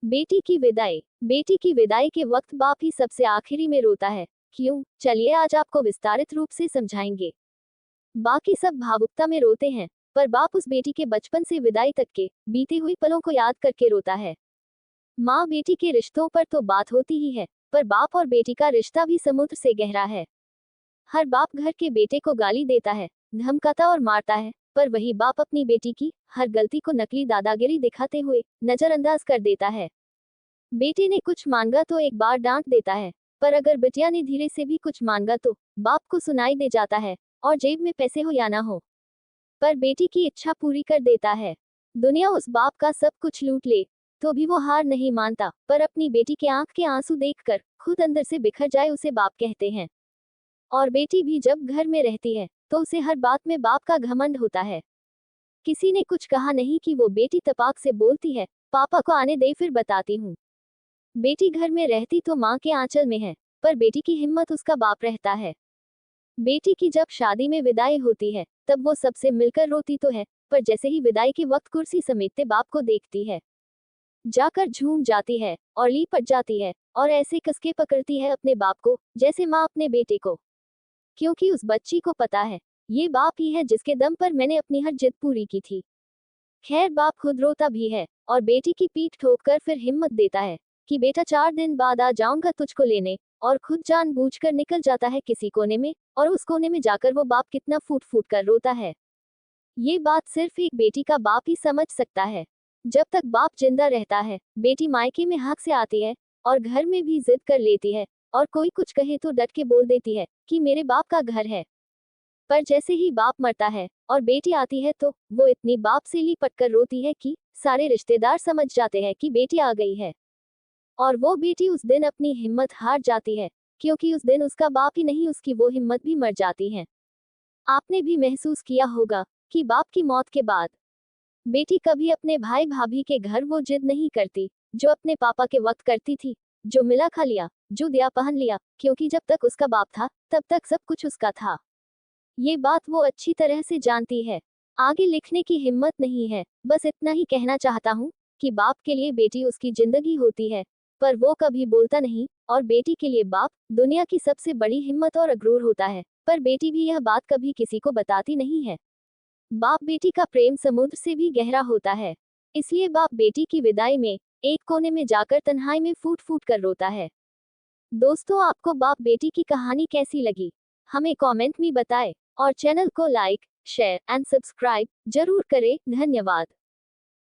बेटी की विदाई। बेटी की विदाई के वक्त बाप ही सबसे आखिरी में रोता है। क्यों? चलिए आज आपको विस्तारित रूप से समझाएंगे। बाकी सब भावुकता में रोते हैं, पर बाप उस बेटी के बचपन से विदाई तक के बीते हुए पलों को याद करके रोता है। माँ बेटी के रिश्तों पर तो बात होती ही है, पर बाप और बेटी का रिश्ता भी समुद्र से गहरा है। हर बाप घर के बेटे को गाली देता है, धमकाता और मारता है, पर वही बाप अपनी बेटी की हर गलती को नकली दादागिरी दिखाते हुए नजरअंदाज कर देता है। बेटे ने कुछ मांगा तो एक बार डांट देता है, पर अगर बिटिया ने धीरे से भी कुछ मांगा तो बाप को सुनाई दे जाता है, और जेब में पैसे हो या ना हो, पर बेटी की इच्छा पूरी कर देता है। दुनिया उस बाप का सब कुछ लूट ले तो भी वो हार नहीं मानता, पर अपनी बेटी के आंख के आंसू देखकर खुद अंदर से बिखर जाए उसे बाप कहते हैं। और बेटी भी जब घर में रहती है तो उसे हर बात में बाप का घमंड होता है। किसी ने कुछ कहा नहीं कि वो बेटी तपाक से बोलती है, पापा को आने दे फिर बताती हूँ। बेटी घर में रहती तो माँ के आंचल में है, पर बेटी की हिम्मत उसका बाप रहता है। बेटी की जब शादी में विदाई होती है तब वो सबसे मिलकर रोती तो है, पर जैसे ही विदाई के वक्त कुर्सी समेटते बाप को देखती है, जाकर झूम जाती है और लिपट जाती है, और ऐसे कसके पकड़ती है अपने बाप को जैसे माँ अपने बेटे को। क्योंकि उस बच्ची को पता है, ये बाप ही है जिसके दम पर मैंने अपनी हर जिद पूरी की थी। खैर बाप खुद रोता भी है और बेटी की पीठ ठोककर फिर हिम्मत देता है कि बेटा 4 दिन बाद आ जाऊंगा तुझको लेने, और खुद जानबूझकर निकल जाता है किसी कोने में, और उस कोने में जाकर वो बाप कितना फूट फूट कर रोता है। ये बात सिर्फ एक बेटी का बाप ही समझ सकता है। जब तक बाप जिंदा रहता है बेटी मायके में हक से आती है और घर में भी जिद कर लेती है, और कोई कुछ कहे तो डट के बोल देती है कि मेरे बाप का घर है। पर जैसे ही बाप मरता है और बेटी आती है तो वो इतनी बाप से लिपट कर रोती है कि सारे रिश्तेदार समझ जाते हैं कि बेटी आ गई है। और वो बेटी उस दिन अपनी हिम्मत हार जाती है, क्योंकि उस दिन उसका बाप ही नहीं उसकी वो हिम्मत भी मर जाती है। आपने भी महसूस किया होगा कि बाप की मौत के बाद बेटी कभी अपने भाई भाभी के घर वो जिद नहीं करती जो अपने पापा के वक्त करती थी। जो मिला खा लिया, जो दिया पहन लिया, क्योंकि जब तक उसका बाप था तब तक सब कुछ उसका था। ये बात वो अच्छी तरह से जानती है। आगे लिखने की हिम्मत नहीं है, बस इतना ही कहना चाहता हूँ कि बाप के लिए बेटी उसकी जिंदगी होती है, पर वो कभी बोलता नहीं, और बेटी के लिए बाप दुनिया की सबसे बड़ी हिम्मत और अगरूर होता है, पर बेटी भी यह बात कभी किसी को बताती नहीं है। बाप बेटी का प्रेम समुद्र से भी गहरा होता है, इसलिए बाप बेटी की विदाई में एक कोने में जाकर तन्हाई में फूट फूट कर रोता है। दोस्तों आपको बाप बेटी की कहानी कैसी लगी, हमें कमेंट में बताएं, और चैनल को लाइक, शेयर एंड सब्सक्राइब जरूर करें। धन्यवाद।